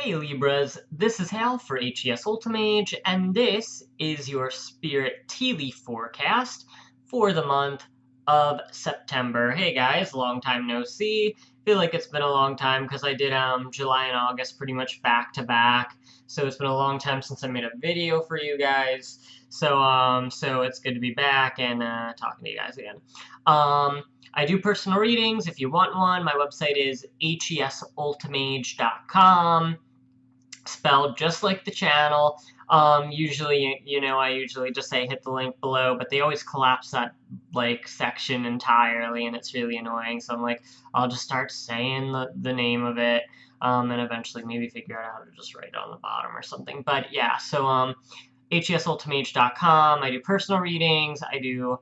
Hey Libras, this is Hal for HES Ultimage, and this is your Spirit Tea Leaf forecast for the month of September. Hey guys, long time no see. Feel like it's been a long time because I did July and August pretty much back to back, so it's been a long time since I made a video for you guys. So it's good to be back and talking to you guys again. I do personal readings if you want one. My website is hesultimage.com. Spelled just like the channel. Usually, I usually just say hit the link below, but they always collapse that, like, section entirely, and it's really annoying, so I'm like, I'll just start saying the name of it, and eventually maybe figure out how to just write it on the bottom or something. But yeah, so, hesultimage.com, I do personal readings, I do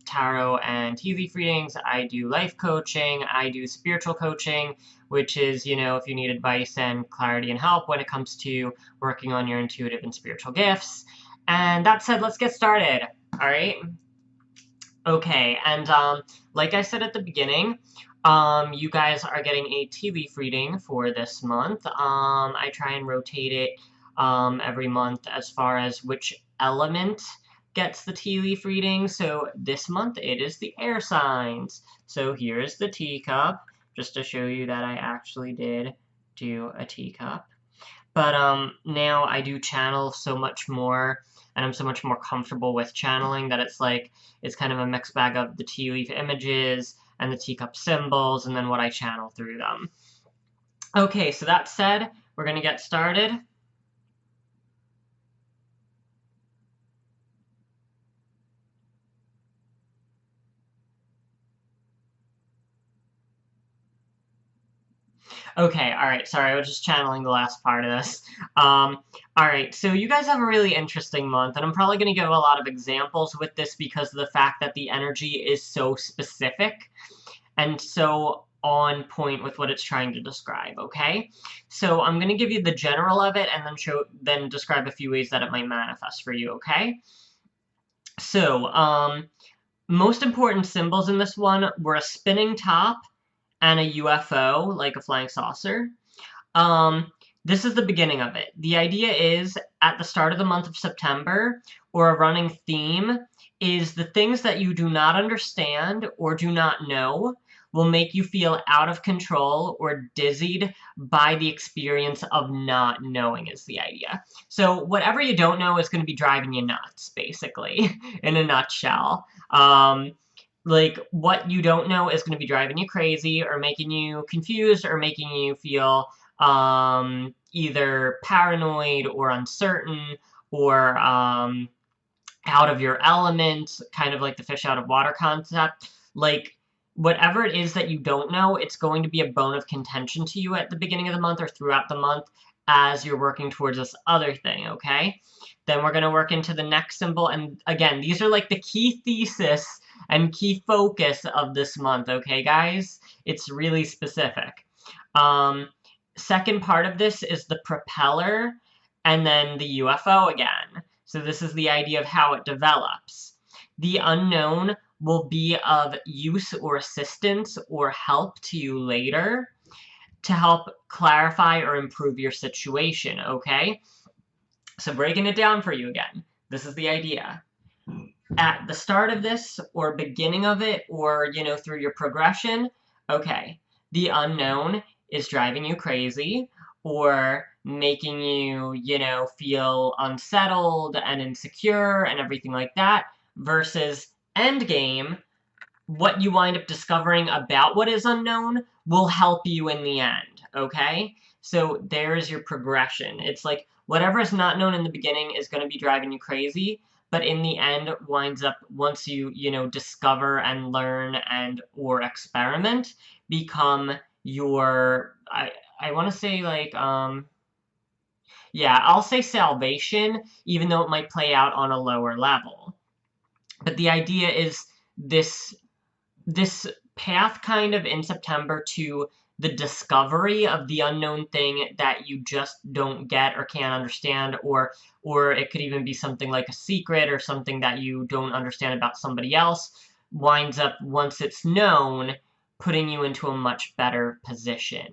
tarot and tea leaf readings, I do life coaching, I do spiritual coaching, which is, if you need advice and clarity and help when it comes to working on your intuitive and spiritual gifts. And that said, let's get started, all right? Okay, and like I said at the beginning, you guys are getting a tea leaf reading for this month. I try and rotate it every month as far as which element gets the tea leaf reading. So this month it is the air signs. So here's the teacup, just to show you that I actually did do a teacup. But now I do channel so much more, and I'm so much more comfortable with channeling that it's kind of a mixed bag of the tea leaf images and the teacup symbols, and then what I channel through them. Okay, so that said, we're going to get started. Okay, alright, sorry, I was just channeling the last part of this. Alright, so you guys have a really interesting month, and I'm probably going to give a lot of examples with this because of the fact that the energy is so specific and so on point with what it's trying to describe, okay? So I'm going to give you the general of it and then describe a few ways that it might manifest for you, okay? So, most important symbols in this one were a spinning top and a UFO, like a flying saucer. This is the beginning of it. The idea is, at the start of the month of September, or a running theme, is the things that you do not understand or do not know will make you feel out of control or dizzied by the experience of not knowing is the idea. So whatever you don't know is going to be driving you nuts, basically, in a nutshell. Like, what you don't know is going to be driving you crazy or making you confused or making you feel either paranoid or uncertain or out of your element, kind of like the fish out of water concept. Like, whatever it is that you don't know, it's going to be a bone of contention to you at the beginning of the month or throughout the month as you're working towards this other thing, okay? Then we're going to work into the next symbol, and again, these are like the key thesis and key focus of this month, okay, guys? It's really specific. Second part of this is the propeller, and then the UFO again. So this is the idea of how it develops. The unknown will be of use or assistance or help to you later to help clarify or improve your situation, okay? So breaking it down for you again, this is the idea. At the start of this, or beginning of it, or, through your progression, okay, the unknown is driving you crazy, or making you, feel unsettled and insecure and everything like that, versus endgame, what you wind up discovering about what is unknown will help you in the end, okay? So there's your progression. It's like whatever is not known in the beginning is going to be driving you crazy, but in the end winds up, once you, discover and learn and or experiment, become your, I want to say, like, yeah, I'll say salvation, even though it might play out on a lower level. But the idea is this path kind of in September to the discovery of the unknown thing that you just don't get or can't understand, or it could even be something like a secret or something that you don't understand about somebody else, winds up, once it's known, putting you into a much better position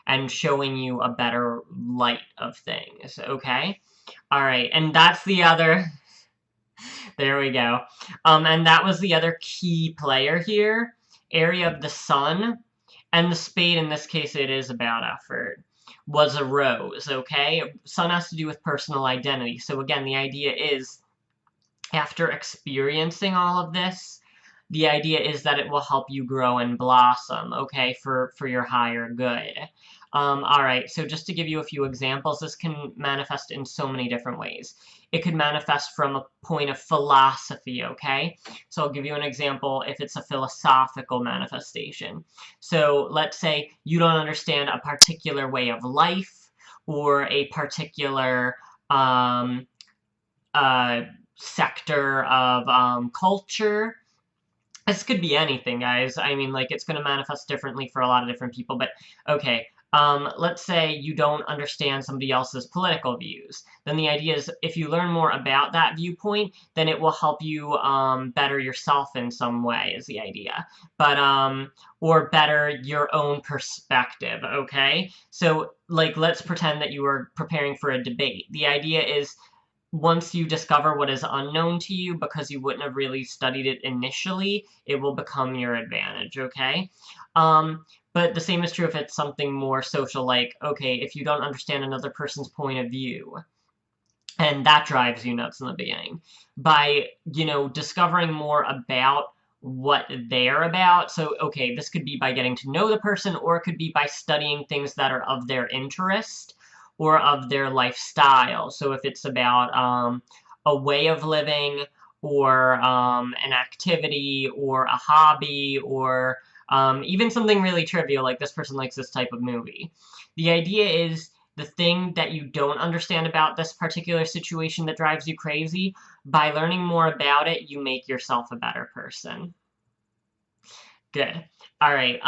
and showing you a better light of things, okay? All right, and that's the other, there we go. And that was the other key player here, area of the sun, and the spade, in this case, it is about effort, was a rose, okay? Sun has to do with personal identity. So again, the idea is, after experiencing all of this, the idea is that it will help you grow and blossom, okay, for your higher good. All right, so just to give you a few examples, this can manifest in so many different ways. It could manifest from a point of philosophy, okay? So I'll give you an example if it's a philosophical manifestation. So let's say you don't understand a particular way of life or a particular sector of culture. This could be anything, guys. I mean, like, it's going to manifest differently for a lot of different people, but okay. Let's say you don't understand somebody else's political views. Then the idea is, if you learn more about that viewpoint, then it will help you better yourself in some way, is the idea. But, or better your own perspective, okay? So, like, let's pretend that you were preparing for a debate. The idea is, once you discover what is unknown to you because you wouldn't have really studied it initially, it will become your advantage, okay? But the same is true if it's something more social, like, okay, if you don't understand another person's point of view, and that drives you nuts in the beginning. By, you know, discovering more about what they're about, so, okay, this could be by getting to know the person, or it could be by studying things that are of their interest, or of their lifestyle. So if it's about a way of living, or an activity, or a hobby, or even something really trivial, like this person likes this type of movie. The idea is, the thing that you don't understand about this particular situation that drives you crazy, by learning more about it, you make yourself a better person. Good. All right.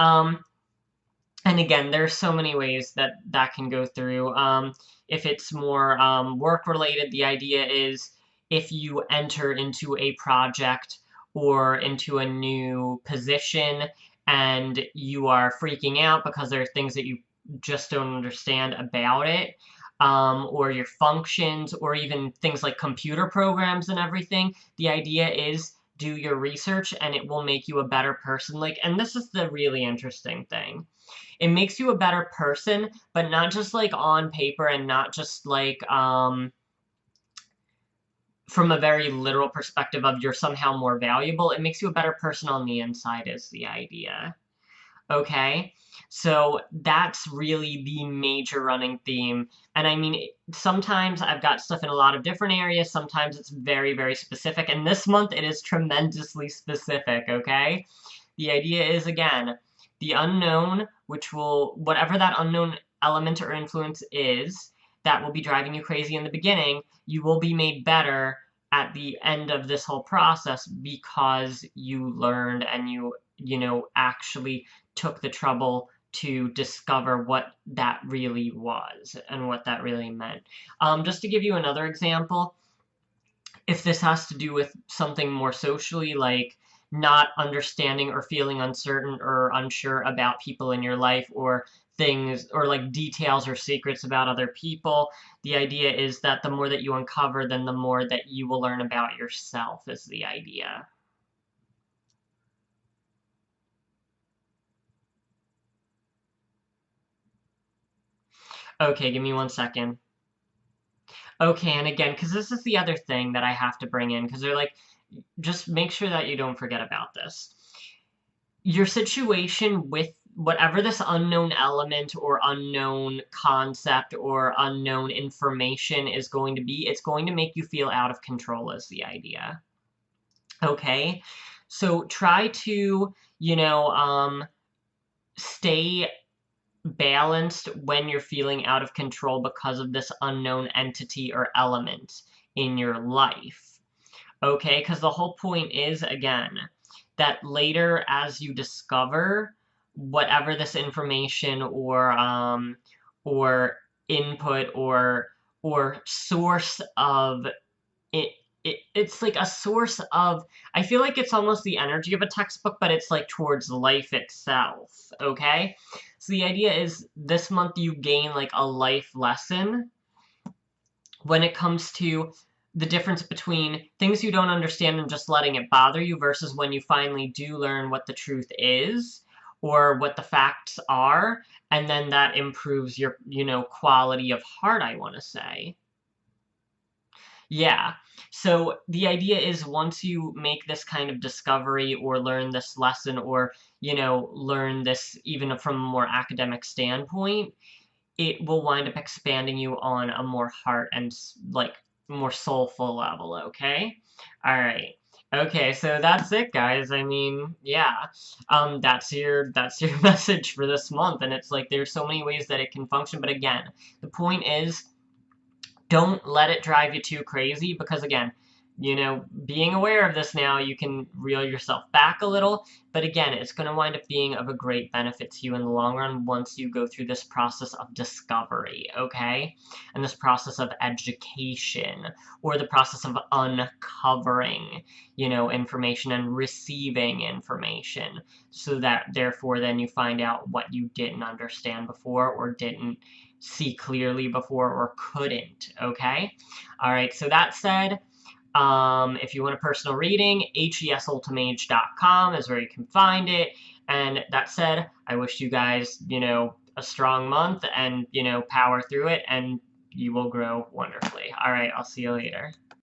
And again, there's so many ways that that can go through. If it's more work-related, the idea is, if you enter into a project or into a new position and you are freaking out because there are things that you just don't understand about it, or your functions, or even things like computer programs and everything, the idea is, do your research and it will make you a better person. Like, and this is the really interesting thing. It makes you a better person, but not just, like, on paper, and not just, like, from a very literal perspective of you're somehow more valuable. It makes you a better person on the inside is the idea. Okay? So that's really the major running theme. And I mean, sometimes I've got stuff in a lot of different areas. Sometimes it's very, very specific. And this month it is tremendously specific, okay? The idea is, again, the unknown, which will, whatever that unknown element or influence is, that will be driving you crazy in the beginning, you will be made better at the end of this whole process because you learned and you know, actually took the trouble to discover what that really was and what that really meant. Just to give you another example, if this has to do with something more socially, like not understanding or feeling uncertain or unsure about people in your life, or things, or like details or secrets about other people, the idea is that the more that you uncover, then the more that you will learn about yourself, is the idea. Okay, give me 1 second. Okay, and again, because this is the other thing that I have to bring in, because they're like, just make sure that you don't forget about this. Your situation with whatever this unknown element or unknown concept or unknown information is going to be, it's going to make you feel out of control, is the idea. Okay? So try to, you know, stay balanced when you're feeling out of control because of this unknown entity or element in your life. Okay? Because the whole point is, again, that later, as you discover whatever this information or input or source of it's like a source of, I feel like it's almost the energy of a textbook, but it's like towards life itself, okay? So the idea is this month you gain like a life lesson when it comes to the difference between things you don't understand and just letting it bother you versus when you finally do learn what the truth is or what the facts are, and then that improves your, quality of heart, I want to say. Yeah. So the idea is once you make this kind of discovery or learn this lesson or, learn this even from a more academic standpoint, it will wind up expanding you on a more heart and like more soulful level, okay? All right. Okay, so that's it, guys. I mean, yeah. That's your message for this month, and it's like there's so many ways that it can function, but again, the point is don't let it drive you too crazy because again, being aware of this now, you can reel yourself back a little, but again, it's going to wind up being of a great benefit to you in the long run once you go through this process of discovery, okay? And this process of education or the process of uncovering, information and receiving information so that therefore then you find out what you didn't understand before or didn't see clearly before or couldn't, okay? All right, so that said, if you want a personal reading, hesultimage.com is where you can find it. And that said, I wish you guys, a strong month and, power through it, and you will grow wonderfully. All right, I'll see you later.